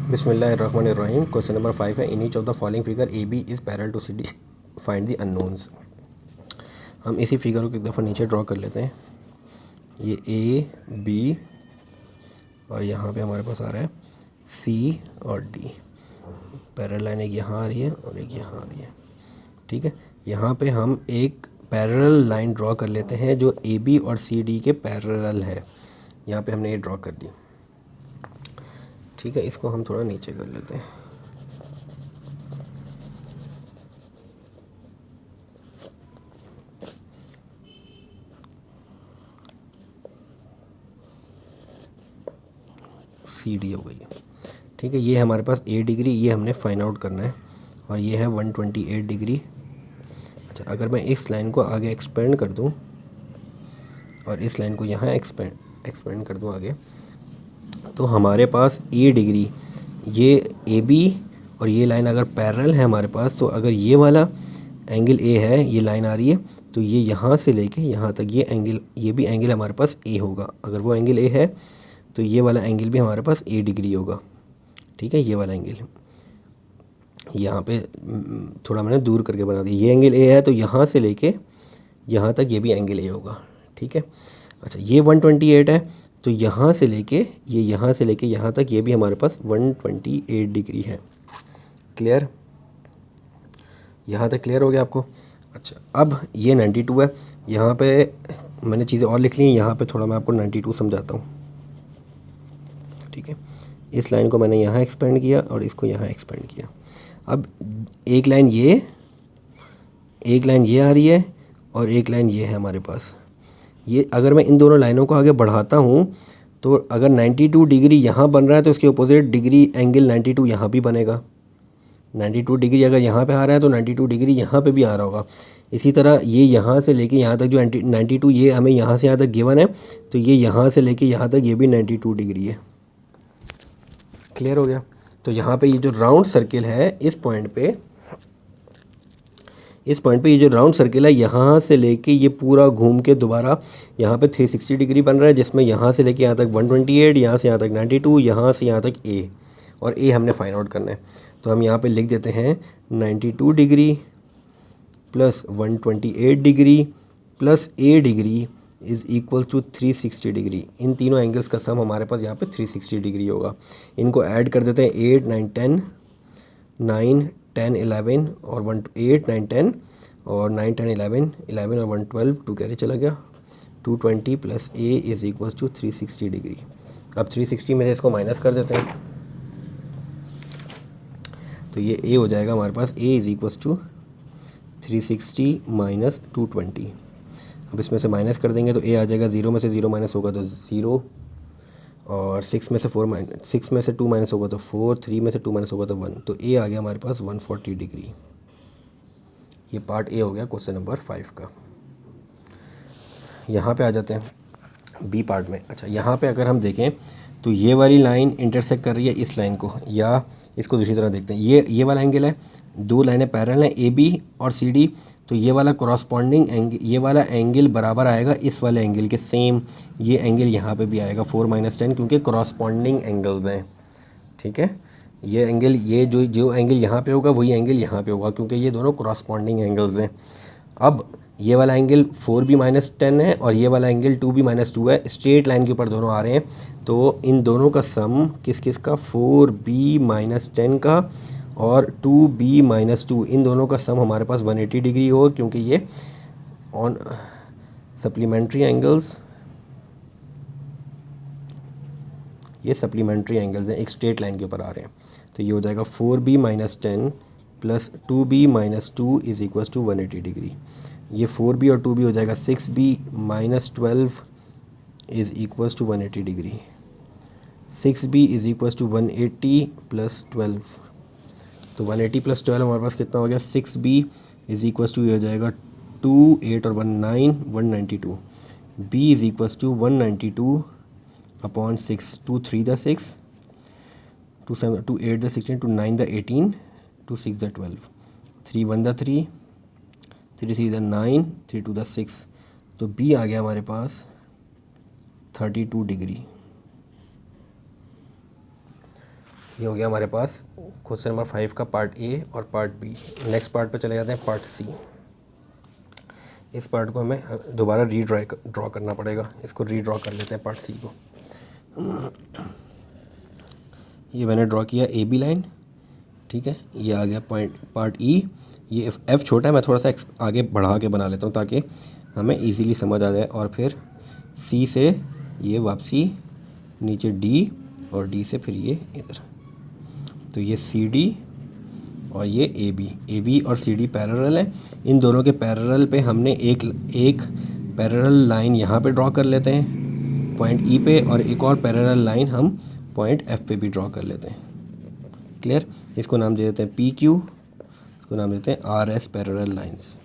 बिस्मिल्लाहिर्रहमानिर्रहीम। Question number 5 है, in each of the following figure A B is parallel to C D, find the unknowns. हम इसी figure को एक दफ़ा नीचे ड्रॉ कर लेते हैं। ये ए बी और यहाँ पे हमारे पास आ रहा है सी और डी। पैरेलल लाइन एक यहाँ आ रही है और एक यहाँ आ रही है। ठीक है, यहाँ पे हम एक पैरेलल लाइन ड्रॉ कर लेते हैं जो ए बी और सी डी के पैरेलल है। यहाँ पे हमने ये ड्रॉ कर दी। ठीक है, इसको हम थोड़ा नीचे कर लेते हैं। सी डी हो गई है। ठीक है, ये हमारे पास ए डिग्री, ये हमने फाइंड आउट करना है और ये है 128 डिग्री। अच्छा, अगर मैं इस लाइन को आगे एक्सपेंड कर दूं और इस लाइन को यहाँ एक्सपेंड कर दूं आगे, तो हमारे पास ए डिग्री, ये ए बी और ये लाइन अगर पैरेलल है हमारे पास, तो अगर ये वाला एंगल ए है, ये लाइन आ रही है, तो ये यहाँ से लेके यहाँ तक ये एंगल, ये भी एंगल हमारे पास ए होगा। अगर वो एंगल ए है तो ये वाला एंगल भी हमारे पास ए डिग्री होगा। ठीक है, ये वाला एंगल यहाँ पे थोड़ा मैंने दूर करके बना दिया। ये एंगल ए है तो यहाँ से लेके यहाँ तक ये भी एंगल ए होगा। ठीक है, अच्छा, ये 128 है तो यहाँ से लेके यहाँ तक ये भी हमारे पास 128 डिग्री है। क्लियर? यहाँ तक क्लियर हो गया आपको? अच्छा, अब ये 92 है। यहाँ पे मैंने चीज़ें और लिख ली हैं, यहाँ पे थोड़ा मैं आपको 92 समझाता हूँ। ठीक है, इस लाइन को मैंने यहाँ एक्सपेंड किया और इसको यहाँ एक्सपेंड किया। अब एक लाइन ये आ रही है और एक लाइन ये है हमारे पास। ये अगर मैं इन दोनों लाइनों को आगे बढ़ाता हूँ तो अगर 92 डिग्री यहाँ बन रहा है तो इसके अपोजिट डिग्री एंगल 92 यहाँ भी बनेगा। 92 डिग्री अगर यहाँ पे आ रहा है तो 92 डिग्री यहाँ पे भी आ रहा होगा। इसी तरह ये यहाँ से लेके यहाँ तक जो 92, ये हमें यहाँ से यहाँ तक गिवन है, तो ये यहाँ से लेके यहाँ तक ये भी 92 डिग्री है। क्लियर हो गया? तो यहाँ पे ये जो राउंड सर्किल है, इस पॉइंट पे ये जो राउंड सर्किल है, यहाँ से लेके ये पूरा घूम के दोबारा यहाँ पे 360 डिग्री बन रहा है, जिसमें यहाँ से लेके यहाँ तक 128, यहाँ से यहाँ तक 92, यहाँ से यहाँ तक ए, और ए हमने फाइंड आउट करना है। तो हम यहाँ पे लिख देते हैं 92 degree plus 128 degree plus a degree is equal to 360 degree. इन तीनों एंगल्स का सम हमारे पास यहाँ पे 360 डिग्री होगा। इनको ऐड कर देते हैं, 8 9 10 9 10 11 और 1 8 9 10 और 9 10 11 11 और 1 12, 2 कैरी चला गया, 220 plus A is equal to 360 degree. अब 360 में से इसको माइनस कर देते हैं, तो ये ए हो जाएगा हमारे पास, a is equal to 360 minus 220। अब इसमें से माइनस कर देंगे तो ए आ जाएगा, 0 में से 0 माइनस होगा तो 0, और 6 में से 2 माइनस होगा तो 4, 3 में से 2 माइनस होगा तो 1, तो ए आ गया हमारे पास 140 डिग्री। ये पार्ट ए हो गया क्वेश्चन नंबर 5 का। यहाँ पे आ जाते हैं बी पार्ट में। अच्छा, यहाँ पे अगर हम देखें तो ये वाली लाइन इंटरसेक्ट कर रही है इस लाइन को, या इसको दूसरी तरह देखते हैं, ये वाला एंगल है, दो लाइनें पैरेलल हैं ए बी और सी डी, तो ये वाला कॉरस्पॉन्डिंग एंगल, ये वाला एंगल बराबर आएगा इस वाले एंगल के, सेम ये एंगल यहाँ पे भी आएगा 4 - 10, क्योंकि कॉरस्पॉन्डिंग एंगल्स हैं। ठीक है, ये एंगल, ये जो एंगल यहाँ पे होगा वही एंगल यहाँ पे होगा, क्योंकि ये दोनों कॉरस्पॉन्डिंग एंगल्स हैं। अब ये वाला एंगल 4b - 10 है और ये वाला एंगल 2b - 2 है, स्ट्रेट लाइन के ऊपर दोनों आ रहे हैं, तो इन दोनों का सम किस का, 4b - 10 का और 2b - 2, इन दोनों का सम हमारे पास 180 डिग्री होगा, क्योंकि ये ऑन सप्लीमेंट्री एंगल्स, ये सप्लीमेंट्री एंगल्स हैं, एक स्ट्रेट लाइन के ऊपर आ रहे हैं। तो ये हो जाएगा 4b - 10 plus 2b - 2 is equal to 180 degree. ये 4b और 2b हो जाएगा 6b - 12 is equal to 180 degree. 6b is equal to 180 plus 12, तो 180 प्लस 12 हमारे पास कितना हो गया, 6b इज़ इक्वल टू, ये हो जाएगा 2 8 और 1 9 192, b is equal to 192 upon 6, 2 3 द 6, 2 7 2 8 द 16, 2 9 द 18, 2 6 द 12, 3 1 द 3, 3 3 द 9, 3 2 द 6, तो b आ गया हमारे पास 32 डिग्री। ये हो गया हमारे पास क्वेश्चन नंबर 5 का पार्ट ए और पार्ट बी। नेक्स्ट पार्ट पे चले जाते हैं, पार्ट सी। इस पार्ट को हमें दोबारा ड्रॉ करना पड़ेगा। इसको रीड्रॉ कर लेते हैं पार्ट सी को। ये मैंने ड्रॉ किया ए बी लाइन, ठीक है। ये आ गया पॉइंट पार्ट ई। ये एफ़ छोटा है, मैं थोड़ा सा आगे बढ़ा के बना लेता हूँ ताकि हमें इजीली समझ आ जाए। और फिर सी से ये वापसी नीचे डी, और डी से फिर ये इधर। तो ये सी डी और ये ए बी और सी डी पैरेलल है। इन दोनों के पैरेलल पे हमने एक पैरेलल लाइन यहाँ पे ड्रॉ कर लेते हैं पॉइंट ई पे, और एक और पैरेलल लाइन हम पॉइंट एफ पे भी ड्रॉ कर लेते हैं। क्लियर। इसको नाम दे देते हैं पी क्यू, इसको नाम देते हैं आर एस पैरेलल लाइंस।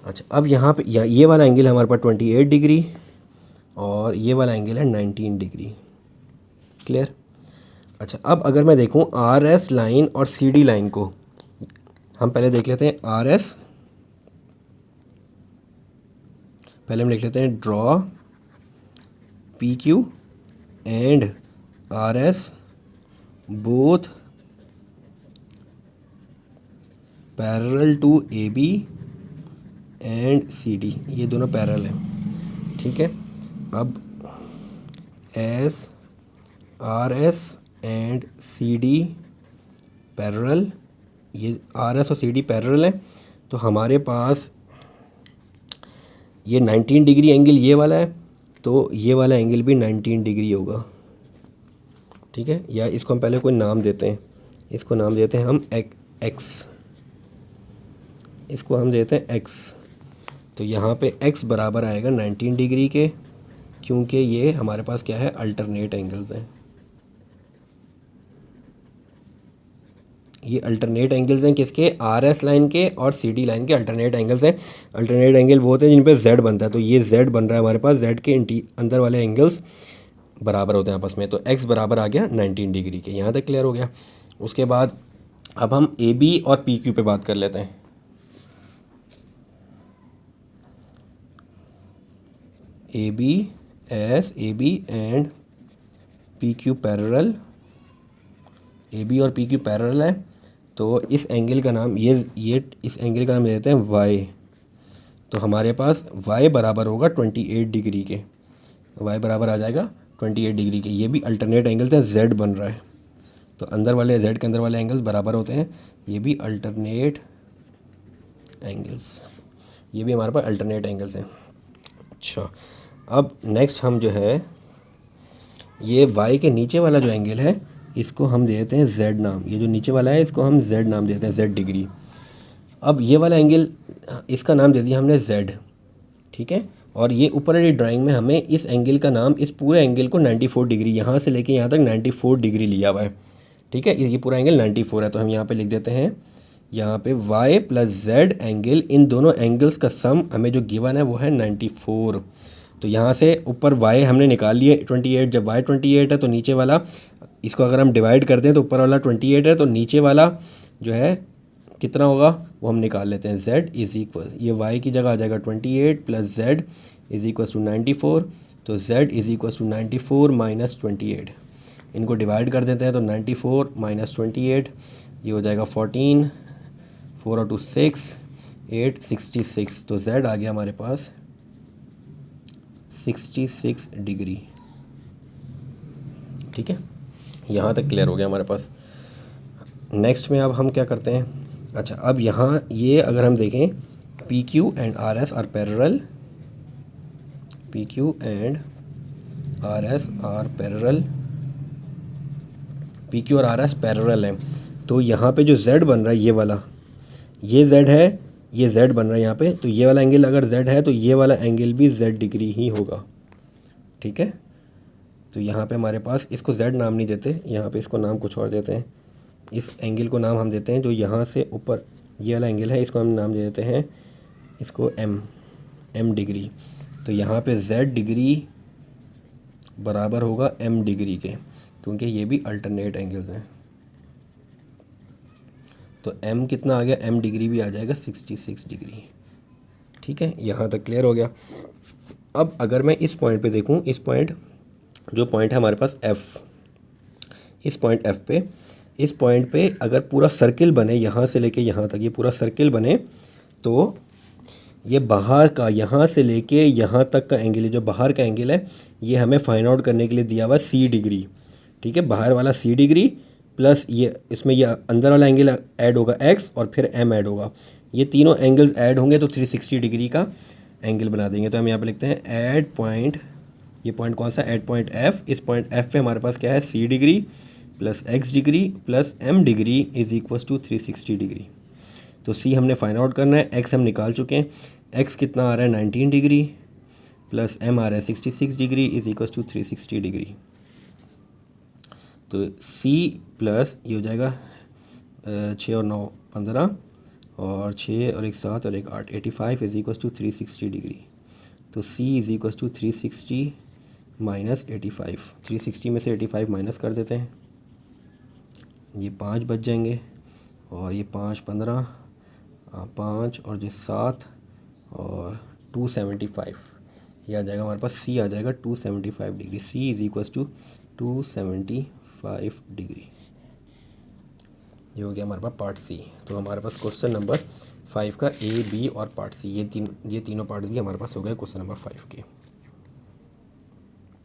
अच्छा, अब यहाँ पे ये वाला एंगल है हमारे पास 28 डिग्री और ये वाला एंगल है 19 डिग्री। क्लियर। अच्छा, अब अगर मैं देखूँ आर एस लाइन और सी डी लाइन को, हम पहले देख लेते हैं आर एस। पहले हम लिख लेते हैं draw P Q and R S both parallel to A B and C D. ये दोनों पैरेलल हैं, ठीक है। अब S R S and C D parallel, ये आर एस और सी डी पैरेलल है, तो हमारे पास ये 19 डिग्री एंगल ये वाला है, तो ये वाला एंगल भी 19 डिग्री होगा, ठीक है। या इसको हम पहले कोई नाम देते हैं, इसको नाम देते हैं हम एक्स, इसको हम देते हैं एक्स। तो यहाँ पे x बराबर आएगा 19 डिग्री के, क्योंकि ये हमारे पास क्या है, अल्टरनेट एंगल्स हैं। ये अल्टरनेट एंगल्स हैं किसके, आर एस लाइन के और सी डी लाइन के अल्टरनेट एंगल्स हैं। अल्टरनेट एंगल वो होते हैं जिन पे z बनता है, तो ये z बन रहा है हमारे पास, z के अंदर वाले एंगल्स बराबर होते हैं आपस में। तो x बराबर आ गया 19 डिग्री के। यहाँ तक क्लियर हो गया। उसके बाद अब हम ए बी और पी क्यू पे बात कर लेते हैं। A B S A B and P Q parallel, A B और पी क्यू पैरेलल है, तो इस एंगल का नाम ये इस एंगल का नाम देते हैं वाई। तो हमारे पास वाई बराबर होगा 28 डिग्री के, वाई बराबर आ जाएगा 28 डिग्री के। ये भी अल्टरनेट एंगल्स हैं, जेड बन रहा है, तो अंदर वाले जेड के अंदर वाले एंगल्स बराबर होते हैं। ये भी अल्टरनेट एंगल्स, ये भी हमारे पास अल्टरनेट एंगल्स हैं। अच्छा, अब नेक्स्ट हम जो है ये y के नीचे वाला जो एंगल है इसको हम दे देते हैं z नाम। ये जो नीचे वाला है इसको हम z नाम देते हैं, z डिग्री। अब ये वाला एंगल, इसका नाम दे दिया हमने z, ठीक है। और ये ऊपर वाली ड्राइंग में हमें इस एंगल का नाम, इस पूरे एंगल को 94 डिग्री, यहाँ से लेके यहाँ तक 94 डिग्री लिया हुआ है, ठीक है। ये पूरा एंगल 94 है, तो हम यहाँ पे लिख देते हैं, यहाँ पे y प्लस z एंगल, इन दोनों एंगल्स का सम हमें जो गिवन है वो है 94। तो यहाँ से ऊपर y हमने निकाल लिए 28, जब y 28 है तो नीचे वाला, इसको अगर हम डिवाइड करते हैं तो ऊपर वाला 28 है, तो नीचे वाला जो है कितना होगा वो हम निकाल लेते हैं। z इज़ इक्वल, ये y की जगह आ जाएगा 28 plus z is equal to 94। तो z is equal to 94 minus 28, इनको डिवाइड कर देते हैं तो 94 माइनस 28 ये हो जाएगा 14, 4 और 2 6, 8 66। तो z आ गया हमारे पास 66 डिग्री, ठीक है। यहाँ तक क्लियर हो गया हमारे पास। नेक्स्ट में अब हम क्या करते हैं, अच्छा अब यहाँ ये अगर हम देखें P Q and R S R parallel, P Q and R S R parallel, P Q और आर एस पैरेलल हैं, तो यहाँ पे जो z बन रहा है ये वाला, ये z है, ये z बन रहा है यहाँ पे, तो ये वाला एंगल अगर z है तो ये वाला एंगल भी z डिग्री ही होगा, ठीक है। तो यहाँ पे हमारे पास, इसको z नाम नहीं देते, यहाँ पे इसको नाम कुछ और देते हैं। इस एंगल को नाम हम देते हैं, जो यहाँ से ऊपर ये वाला एंगल है इसको हम नाम दे देते हैं इसको m डिग्री। तो यहाँ पे z डिग्री बराबर होगा m डिग्री के, क्योंकि ये भी अल्टरनेट एंगल्स हैं। तो m कितना आ गया, m डिग्री भी आ जाएगा 66 डिग्री, ठीक है। यहाँ तक क्लियर हो गया। अब अगर मैं इस पॉइंट पे देखूँ, इस पॉइंट, जो पॉइंट है हमारे पास f, इस पॉइंट F पे, इस पॉइंट पे अगर पूरा सर्किल बने यहाँ से लेके यहाँ तक, ये पूरा सर्किल बने तो ये बाहर का यहाँ से लेके यहाँ तक का एंगल, जो बाहर का एंगल है ये हमें फाइंड आउट करने के लिए दिया हुआ 60 डिग्री। ठीक है, बाहर वाला 60 डिग्री प्लस ये इसमें ये अंदर वाला एंगल ऐड होगा x और फिर m ऐड होगा, ये तीनों एंगल्स ऐड होंगे तो 360 डिग्री का एंगल बना देंगे। तो हम यहाँ पे लिखते हैं ऐड पॉइंट, ये पॉइंट कौन सा, ऐड पॉइंट F। इस पॉइंट F पे हमारे पास क्या है, c degree plus x degree plus m degree is equals to 360 degree. तो c हमने फाइंड आउट करना है, x हम निकाल चुके हैं, x कितना आ रहा है 19 डिग्री प्लस m आ रहा है 66 degree is equals to 360 degree. तो c प्लस ये हो जाएगा 6 और 9 15 और 6 और 1 7 और 1 8 85 इज इक्वल्स टू 360 डिग्री। तो c is equals to 360 minus 85, 360 में से 85 माइनस कर देते हैं, ये 5 बच जाएंगे और ये 5 15 5 और ये 7 और 275, ये आ जाएगा हमारे पास, c आ जाएगा 275 degree. c is equals to 275 degree. ये हो गया हमारे पास पार्ट सी। तो हमारे पास क्वेश्चन नंबर 5 का A, B और पार्ट सी, ये तीनों पार्ट्स भी हमारे पास हो गए क्वेश्चन नंबर 5 के।